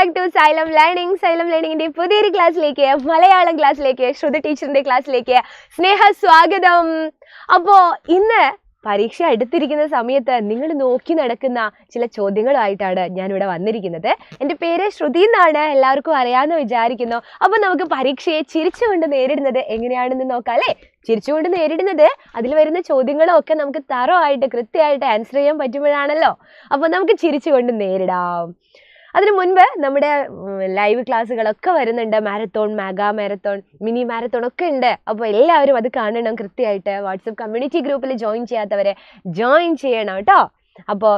Back to Xylem learning. Xylem ലേണിംഗിന്റെ പുതിയൊരു ക്ലാസ്സിലേക്ക്, മലയാളം ക്ലാസ്സിലേക്ക്, ശ്രുതി ടീച്ചറിന്റെ ക്ലാസ്സിലേക്ക് സ്നേഹ സ്വാഗതം. അപ്പോ ഇന്ന് പരീക്ഷ അടുത്തിരിക്കുന്ന സമയത്ത് നിങ്ങൾ നോക്കി നടക്കുന്ന ചില ചോദ്യങ്ങളുമായിട്ടാണ് ഞാനിവിടെ വന്നിരിക്കുന്നത്. എൻ്റെ പേര് ശ്രുതി എന്നാണ്, എല്ലാവർക്കും അറിയാമെന്ന് വിചാരിക്കുന്നു. അപ്പോൾ നമുക്ക് പരീക്ഷയെ ചിരിച്ചുകൊണ്ട് നേരിടുന്നത് എങ്ങനെയാണെന്ന് നോക്കാം അല്ലേ? ചിരിച്ചുകൊണ്ട് നേരിടുന്നത് അതിൽ വരുന്ന ചോദ്യങ്ങളും ഒക്കെ നമുക്ക് തറവായിട്ട് കൃത്യമായിട്ട് ആൻസർ ചെയ്യാൻ പറ്റുമ്പോഴാണല്ലോ. അപ്പോൾ നമുക്ക് ചിരിച്ചുകൊണ്ട് നേരിടാം. അതിനു മുൻപ് നമ്മുടെ ലൈവ് ക്ലാസ്സുകളൊക്കെ വരുന്നുണ്ട്. Marathon, mega marathon, mini marathon ഒക്കെ ഉണ്ട്. അപ്പോൾ എല്ലാവരും അത് കാണണം കൃത്യമായിട്ട്. വാട്സപ്പ് കമ്മ്യൂണിറ്റി ഗ്രൂപ്പിൽ ജോയിൻ ചെയ്യാത്തവരെ ജോയിൻ ചെയ്യണം കേട്ടോ. അപ്പോൾ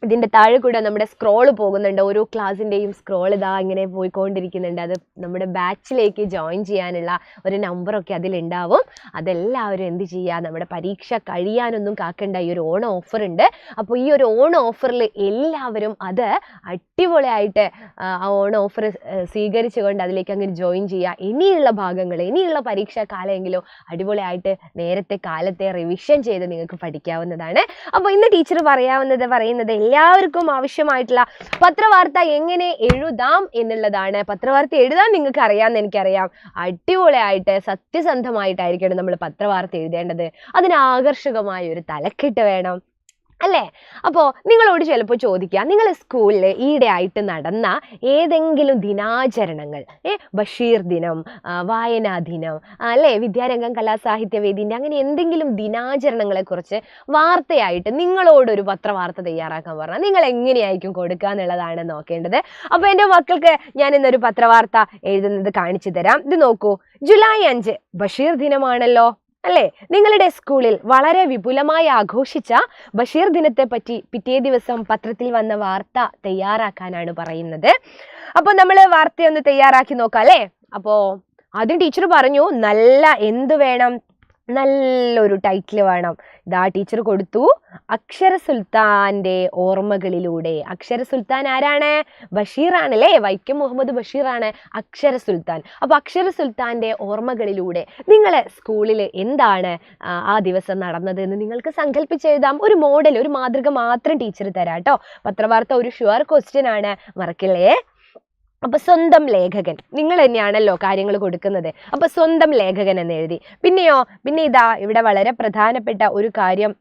ഇതിൻ്റെ താഴെ കൂടെ നമ്മുടെ സ്ക്രോൾ പോകുന്നുണ്ട്. ഓരോ ക്ലാസ്സിൻ്റെയും സ്ക്രോൾ ഇതാ ഇങ്ങനെ പോയിക്കൊണ്ടിരിക്കുന്നുണ്ട്. അത് നമ്മുടെ ബാച്ചിലേക്ക് ജോയിൻ ചെയ്യാനുള്ള ഒരു നമ്പറൊക്കെ അതിലുണ്ടാവും. അതെല്ലാവരും എന്ത് ചെയ്യുക, നമ്മുടെ പരീക്ഷ കഴിയാനൊന്നും കാക്കണ്ട. ഈ ഒരു ഓണം ഓഫർ ഉണ്ട്. അപ്പോൾ ഈ ഒരു ഓണം ഓഫറിൽ എല്ലാവരും അത് അടിപൊളിയായിട്ട് ആ ഓണം ഓഫർ സ്വീകരിച്ചുകൊണ്ട് അതിലേക്ക് അങ്ങനെ ജോയിൻ ചെയ്യുക. ഇനിയുള്ള ഭാഗങ്ങൾ, ഇനിയുള്ള പരീക്ഷാ കാലമെങ്കിലും അടിപൊളിയായിട്ട് നേരത്തെ കാലത്തെ റിവിഷൻ ചെയ്ത് നിങ്ങൾക്ക് പഠിക്കാവുന്നതാണ്. അപ്പോൾ ഇന്ന് ടീച്ചർ പറയുന്നത് എല്ലാവർക്കും ആവശ്യമായിട്ടുള്ള പത്രവാർത്ത എങ്ങനെ എഴുതാം എന്നുള്ളതാണ്. പത്രവാർത്ത എഴുതാൻ നിങ്ങൾക്ക് അറിയാമെന്ന് എനിക്കറിയാം. അടിപൊളിയായിട്ട് സത്യസന്ധമായിട്ടായിരിക്കണം നമ്മൾ പത്രവാർത്ത എഴുതേണ്ടത്. അതിന് ആകർഷകമായ ഒരു തലക്കെട്ട് വേണം അല്ലേ? അപ്പോൾ നിങ്ങളോട് ചിലപ്പോൾ ചോദിക്കുക, നിങ്ങൾ സ്കൂളിൽ ഈയിടെയായിട്ട് നടന്ന ഏതെങ്കിലും ദിനാചരണങ്ങൾ, ബഷീർ ദിനം, വായനാ ദിനം അല്ലേ, വിദ്യാരംഗം കലാസാഹിത്യവേദിൻ്റെ അങ്ങനെ എന്തെങ്കിലും ദിനാചരണങ്ങളെക്കുറിച്ച് വാർത്തയായിട്ട് നിങ്ങളോടൊരു പത്രവാർത്ത തയ്യാറാക്കാൻ പറഞ്ഞാൽ നിങ്ങൾ എങ്ങനെയായിരിക്കും കൊടുക്കുക എന്നുള്ളതാണ് നോക്കേണ്ടത്. അപ്പോൾ എൻ്റെ മക്കൾക്ക് ഞാൻ ഇന്നൊരു പത്രവാർത്ത എഴുതുന്നത് കാണിച്ചു തരാം. ഇത് നോക്കൂ. ജൂലൈ 5 ബഷീർ ദിനമാണല്ലോ അല്ലേ? നിങ്ങളുടെ സ്കൂളിൽ വളരെ വിപുലമായി ആഘോഷിച്ച ബഷീർ ദിനത്തെ പറ്റി പിറ്റേ ദിവസം പത്രത്തിൽ വന്ന വാർത്ത തയ്യാറാക്കാനാണ് പറയുന്നത്. അപ്പോൾ നമ്മൾ വാർത്തയൊന്ന് തയ്യാറാക്കി നോക്കാം അല്ലേ? അപ്പോൾ ആദ്യം ടീച്ചർ പറഞ്ഞു എന്ത് വേണം, നല്ലൊരു ടൈറ്റിൽ വേണം. ഇതാ ടീച്ചർ കൊടുത്തു, അക്ഷര സുൽത്താൻ്റെ ഓർമ്മകളിലൂടെ. അക്ഷര സുൽത്താൻ ആരാണ്? ബഷീറാണല്ലേ, വൈക്കം മുഹമ്മദ് ബഷീറാണ് അക്ഷര സുൽത്താൻ. അപ്പോൾ അക്ഷര സുൽത്താൻ്റെ ഓർമ്മകളിലൂടെ നിങ്ങൾ സ്കൂളിൽ എന്താണ് ആ ദിവസം നടന്നത് എന്ന് നിങ്ങൾക്ക് സങ്കല്പിച്ചെഴുതാം. ഒരു മോഡൽ, ഒരു മാതൃക മാത്രം ടീച്ചർ തരാം കേട്ടോ. പത്രവാർത്ത ഒരു ഷുവർ ക്വസ്റ്റ്യൻ ആണ്, മറക്കില്ലേ? അപ്പൊ സ്വന്തം ലേഖകൻ, നിങ്ങൾ തന്നെയാണല്ലോ കാര്യങ്ങൾ കൊടുക്കുന്നത്. അപ്പൊ സ്വന്തം ലേഖകൻ എന്ന് എഴുതി. പിന്നെ ഇതാ ഇവിടെ വളരെ പ്രധാനപ്പെട്ട ഒരു കാര്യം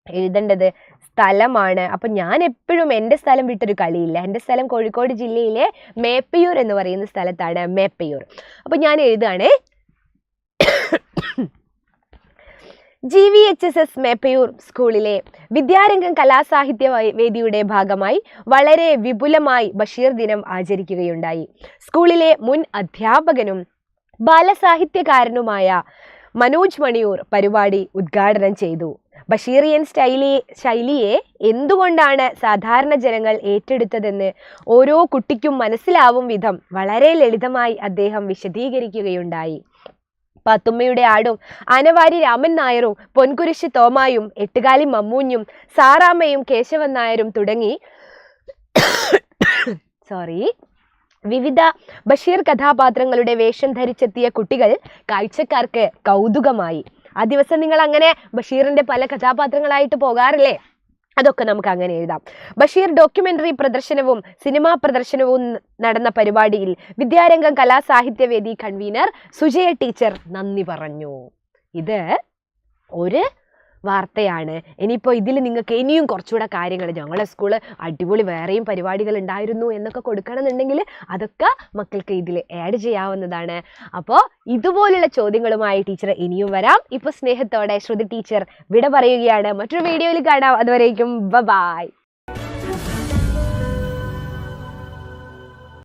എഴുതേണ്ടത് സ്ഥലമാണ്. അപ്പൊ ഞാൻ എപ്പോഴും എൻ്റെ സ്ഥലം വിട്ടൊരു കളിയില്ല. എൻ്റെ സ്ഥലം കോഴിക്കോട് ജില്ലയിലെ മേപ്പയൂർ എന്ന് പറയുന്ന സ്ഥലത്താണ്, മേപ്പയൂർ. അപ്പൊ ഞാൻ എഴുതുകയാണേ, GVHSS മേപ്പയൂർ സ്കൂളിലെ വിദ്യാരംഗം കലാസാഹിത്യ വേദിയുടെ ഭാഗമായി വളരെ വിപുലമായി ബഷീർ ദിനം ആചരിക്കുകയുണ്ടായി. സ്കൂളിലെ മുൻ അധ്യാപകനും ബാലസാഹിത്യകാരനുമായ മനോജ് മണിയൂർ പരിപാടി ഉദ്ഘാടനം ചെയ്തു. ബഷീറിയൻ ശൈലിയെ എന്തുകൊണ്ടാണ് സാധാരണ ജനങ്ങൾ ഏറ്റെടുത്തതെന്ന് ഓരോ കുട്ടിക്കും മനസ്സിലാവും വിധം വളരെ ലളിതമായി അദ്ദേഹം വിശദീകരിക്കുകയുണ്ടായി. പാത്തുമ്മയുടെ ആടും, ആനവാരി രാമൻ നായരും, പൊൻകുരിശ് തോമായും, എട്ടുകാലി മമ്മൂഞ്ഞും, സാറാമ്മയും, കേശവൻ നായരും തുടങ്ങി വിവിധ ബഷീർ കഥാപാത്രങ്ങളുടെ വേഷം ധരിച്ചെത്തിയ കുട്ടികൾ കാഴ്ചക്കാർക്ക് കൗതുകമായി. ആ ദിവസം നിങ്ങൾ അങ്ങനെ ബഷീറിന്റെ പല കഥാപാത്രങ്ങളായിട്ട് പോകാറില്ലേ? അതൊക്കെ നമുക്ക് അങ്ങനെ എഴുതാം. ബഷീർ ഡോക്യുമെന്ററി പ്രദർശനവും സിനിമാ പ്രദർശനവും നടന്ന പരിപാടിയിൽ വിദ്യാരംഗം കലാസാഹിത്യവേദി കൺവീനർ സുജയ ടീച്ചർ നന്ദി പറഞ്ഞു. ഇത് ഒരു വാർത്തയാണ്. ഇനിയിപ്പോൾ ഇതിൽ നിങ്ങൾക്ക് ഇനിയും കുറച്ചുകൂടെ കാര്യങ്ങൾ, ഞങ്ങളെ സ്കൂള് അടിപൊളി വേറെയും പരിപാടികൾ ഉണ്ടായിരുന്നു എന്നൊക്കെ കൊടുക്കണമെന്നുണ്ടെങ്കിൽ അതൊക്കെ മക്കൾക്ക് ഇതിൽ ആഡ് ചെയ്യാവുന്നതാണ്. അപ്പോൾ ഇതുപോലുള്ള ചോദ്യങ്ങളുമായി ടീച്ചർ ഇനിയും വരാം. ഇപ്പോൾ സ്നേഹത്തോടെ ശ്രുതി ടീച്ചർ വിട പറയുകയാണ്. മറ്റൊരു വീഡിയോയിൽ കാണാം. അതുവരേക്കും ബൈ.